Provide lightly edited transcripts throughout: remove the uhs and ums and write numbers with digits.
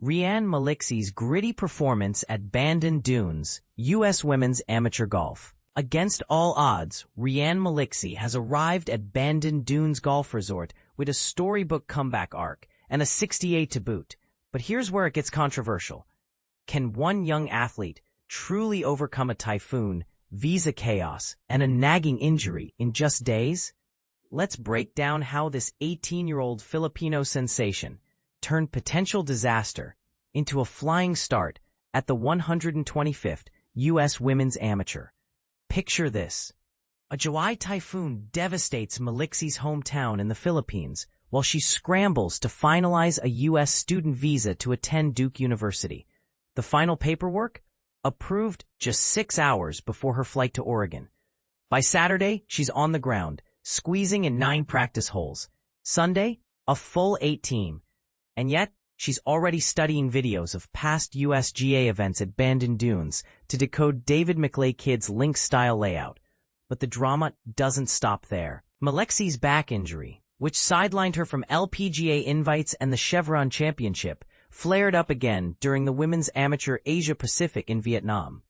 Rianne Malixi's gritty performance at Bandon Dunes, U.S. Women's Amateur Golf. Against all odds, Rianne Malixi has arrived at Bandon Dunes Golf Resort with a storybook comeback arc and a 68 to boot. But here's where it gets controversial. Can one young athlete truly overcome a typhoon, visa chaos, and a nagging injury in just days? Let's break down how this 18-year-old Filipino sensation turned potential disaster into a flying start at the 125th U.S. Women's Amateur. Picture this. A July typhoon devastates Malixi's hometown in the Philippines while she scrambles to finalize a U.S. student visa to attend Duke University. The final paperwork? Approved just 6 hours before her flight to Oregon. By Saturday, she's on the ground, squeezing in 9 practice holes. Sunday, a full 18. And yet, she's already studying videos of past USGA events at Bandon Dunes to decode David McLay Kidd's link-style layout. But the drama doesn't stop there. Malixi's back injury, which sidelined her from LPGA invites and the Chevron Championship, flared up again during the Women's Amateur Asia Pacific in Vietnam.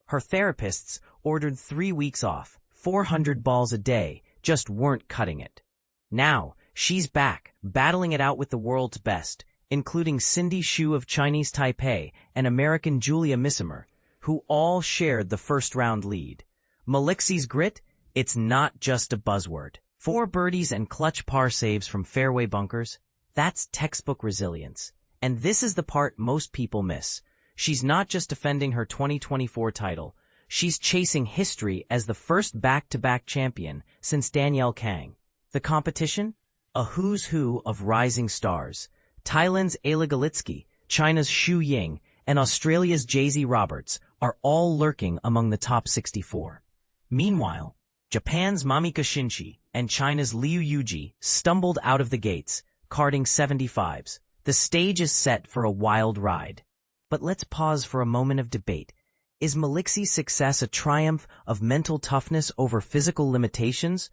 Her therapists ordered 3 weeks off, 400 balls a day, just weren't cutting it. Now, she's back, battling it out with the world's best, including Cindy Xu of Chinese Taipei and American Julia Missimer, who all shared the first-round lead. Malixi's grit? It's not just a buzzword. 4 birdies and clutch par saves from fairway bunkers? That's textbook resilience. And this is the part most people miss. She's not just defending her 2024 title. She's chasing history as the first back-to-back champion since Danielle Kang. The competition? A who's who of rising stars. Thailand's Ayla Galitsky, China's Xu Ying, and Australia's Jay-Z Roberts are all lurking among the top 64. Meanwhile, Japan's Mamika Shinchi and China's Liu Yuji stumbled out of the gates, carding 75s. The stage is set for a wild ride. But let's pause for a moment of debate. Is Malixi's success a triumph of mental toughness over physical limitations,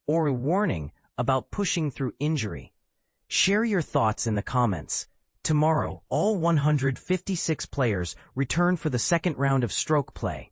or a warning about pushing through injury? Share your thoughts in the comments. Tomorrow, all 156 players return for the second round of stroke play.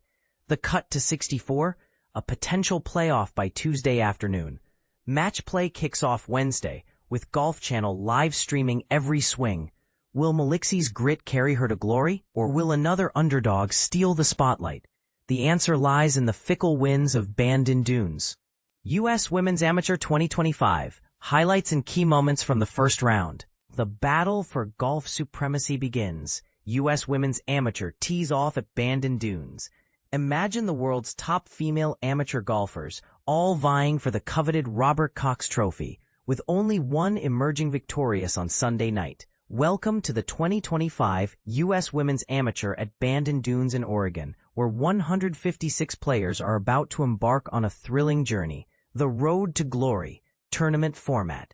The cut to 64, a potential playoff by Tuesday afternoon. Match play kicks off Wednesday, with Golf Channel live streaming every swing. Will Malixi's grit carry her to glory, or will another underdog steal the spotlight? The answer lies in the fickle winds of Bandon Dunes. U.S. Women's Amateur 2025, highlights and key moments from the first round. The battle for golf supremacy begins. U.S. Women's Amateur tees off at Bandon Dunes. Imagine the world's top female amateur golfers, all vying for the coveted Robert Cox Trophy, with only one emerging victorious on Sunday night. Welcome to the 2025 U.S. Women's Amateur at Bandon Dunes in Oregon, where 156 players are about to embark on a thrilling journey. The Road to Glory tournament format.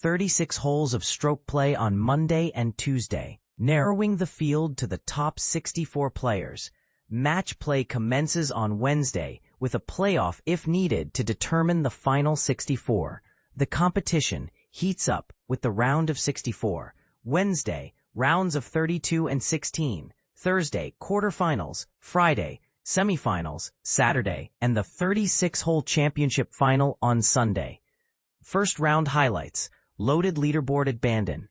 36 holes of stroke play on Monday and Tuesday, narrowing the field to the top 64 players. Match play commences on Wednesday, with a playoff if needed to determine the final 64. The competition heats up with the round of 64. Wednesday, rounds of 32 and 16. Thursday, quarterfinals. Friday, semifinals. Saturday, and the 36-hole championship final on Sunday. First round highlights. Loaded leaderboard at Bandon.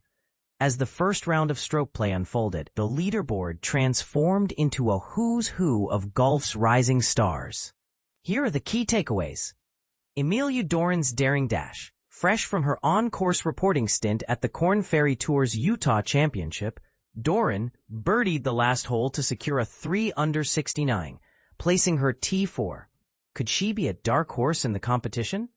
As the first round of stroke play unfolded, the leaderboard transformed into a who's who of golf's rising stars. Here are the key takeaways. Emilia Doran's daring dash. Fresh from her on-course reporting stint at the Korn Ferry Tour's Utah Championship, Doran birdied the last hole to secure a 3 under 69, placing her T4. Could she be a dark horse in the competition?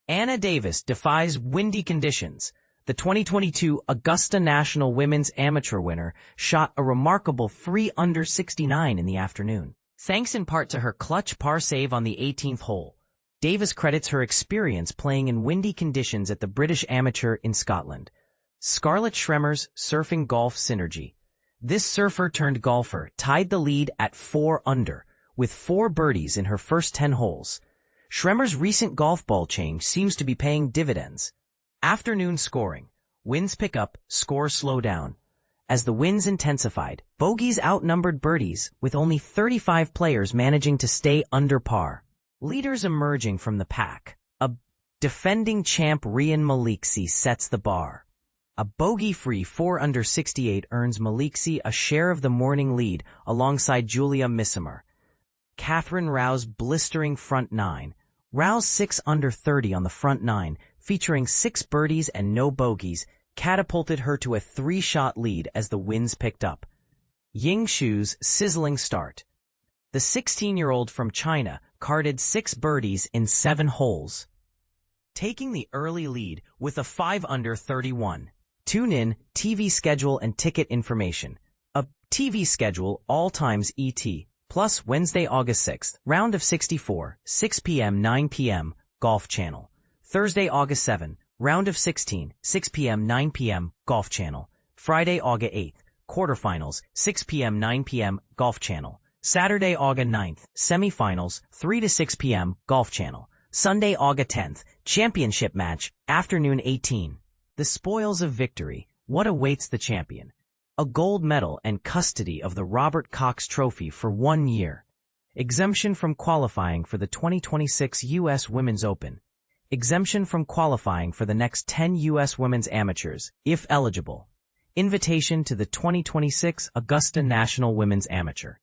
Anna Davis defies windy conditions. The 2022 Augusta National Women's Amateur winner shot a remarkable 3 under 69 in the afternoon, thanks in part to her clutch par save on the 18th hole. Davis credits her experience playing in windy conditions at the British Amateur in Scotland. Scarlett Schremer's surfing golf synergy. This surfer-turned-golfer tied the lead at 4 under, with 4 birdies in her first 10 holes. Schremer's recent golf ball change seems to be paying dividends. Afternoon scoring. Winds pick up, scores slow down. As the winds intensified, bogeys outnumbered birdies, with only 35 players managing to stay under par. Leaders emerging from the pack. A defending champ Rianne Malixi sets the bar. A bogey-free 4 under 68 earns Malixi a share of the morning lead alongside Julia Missimer. Catherine Rao's blistering front 9. Rao's 6 under 30 on the front 9, featuring 6 birdies and no bogeys, catapulted her to a 3-shot lead as the winds picked up. Ying Shu's sizzling start. The 16-year-old from China carded 6 birdies in 7 holes, taking the early lead with a 5 under 31. Tune in, TV schedule and ticket information. A TV schedule, all times ET, plus Wednesday, August 6th, round of 64, 6 p.m., 9 p.m., Golf Channel. Thursday, August 7th, round of 16, 6 p.m., 9 p.m., Golf Channel. Friday, August 8th, quarterfinals, 6 p.m., 9 p.m., Golf Channel. Saturday, August 9th, semifinals, 3 to 6 p.m., Golf Channel. Sunday, August 10th, championship match, afternoon 18. The spoils of victory. What awaits the champion? A gold medal and custody of the Robert Cox Trophy for 1 year. Exemption from qualifying for the 2026 U.S. Women's Open. Exemption from qualifying for the next 10 U.S. Women's Amateurs, if eligible. Invitation to the 2026 Augusta National Women's Amateur.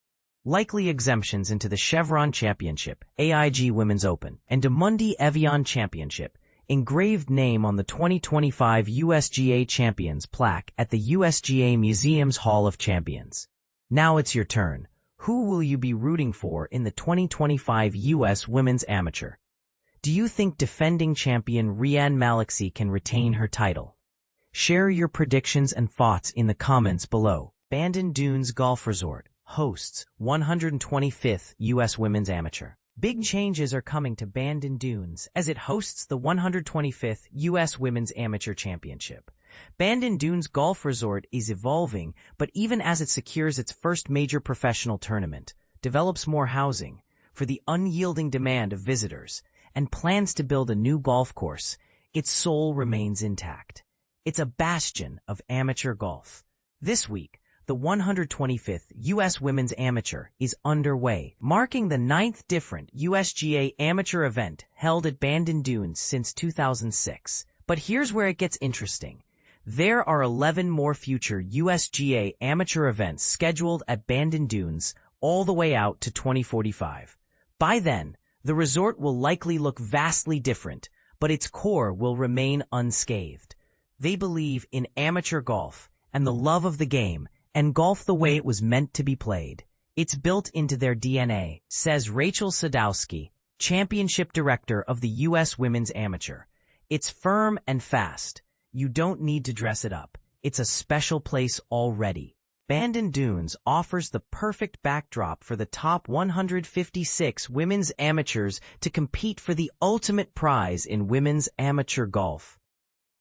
Likely exemptions into the Chevron Championship, AIG Women's Open, and Demundi Evian Championship. Engraved name on the 2025 USGA Champions plaque at the USGA Museum's Hall of Champions. Now it's your turn. Who will you be rooting for in the 2025 U.S. Women's Amateur? Do you think defending champion Rianne Malixi can retain her title? Share your predictions and thoughts in the comments below. Bandon Dunes Golf Resort hosts 125th U.S. Women's Amateur. Big changes are coming to Bandon Dunes as it hosts the 125th U.S. Women's Amateur Championship. Bandon Dunes Golf Resort is evolving, but even as it secures its first major professional tournament, develops more housing for the unyielding demand of visitors, and plans to build a new golf course, its soul remains intact. It's a bastion of amateur golf. This week, the 125th U.S. Women's Amateur is underway, marking the 9th different USGA amateur event held at Bandon Dunes since 2006. But here's where it gets interesting. There are 11 more future USGA amateur events scheduled at Bandon Dunes all the way out to 2045. By then, the resort will likely look vastly different, but its core will remain unscathed. They believe in amateur golf and the love of the game, and golf the way it was meant to be played. It's built into their DNA, says Rachel Sadowski, championship director of the U.S. Women's Amateur. It's firm and fast. You don't need to dress it up. It's a special place already. Bandon Dunes offers the perfect backdrop for the top 156 women's amateurs to compete for the ultimate prize in women's amateur golf.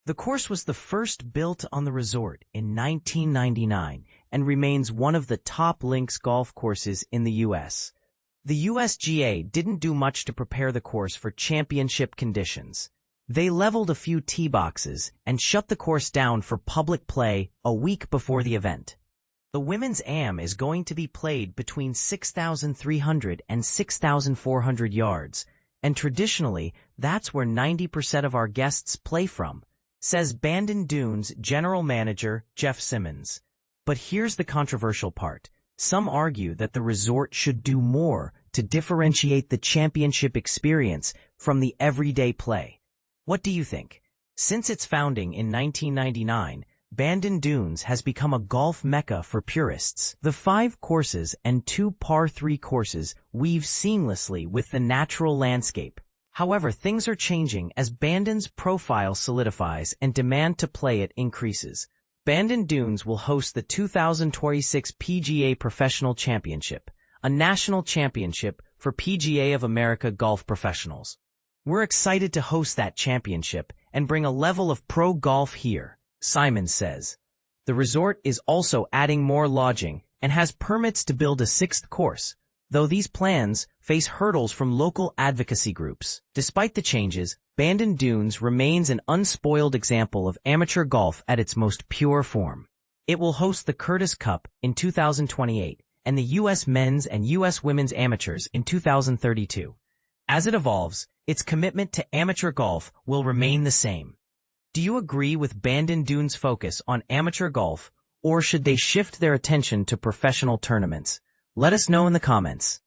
The course was the first built on the resort in 1999 and remains one of the top links golf courses in the U.S. The USGA didn't do much to prepare the course for championship conditions. They leveled a few tee boxes and shut the course down for public play a week before the event. The Women's Am is going to be played between 6,300 and 6,400 yards, and traditionally, that's where 90% of our guests play from, says Bandon Dunes General Manager Jeff Simmons. But here's the controversial part. Some argue that the resort should do more to differentiate the championship experience from the everyday play. What do you think? Since its founding in 1999, Bandon Dunes has become a golf mecca for purists. The 5 courses and 2 par 3 courses weave seamlessly with the natural landscape. However, things are changing as Bandon's profile solidifies and demand to play it increases. Bandon Dunes will host the 2026 PGA Professional Championship, a national championship for PGA of America golf professionals. We're excited to host that championship and bring a level of pro golf here, Simon says. The resort is also adding more lodging and has permits to build a 6th course, though these plans face hurdles from local advocacy groups. Despite the changes, Bandon Dunes remains an unspoiled example of amateur golf at its most pure form. It will host the Curtis Cup in 2028 and the U.S. Men's and U.S. Women's Amateurs in 2032. As it evolves, its commitment to amateur golf will remain the same. Do you agree with Bandon Dunes' focus on amateur golf, or should they shift their attention to professional tournaments? Let us know in the comments.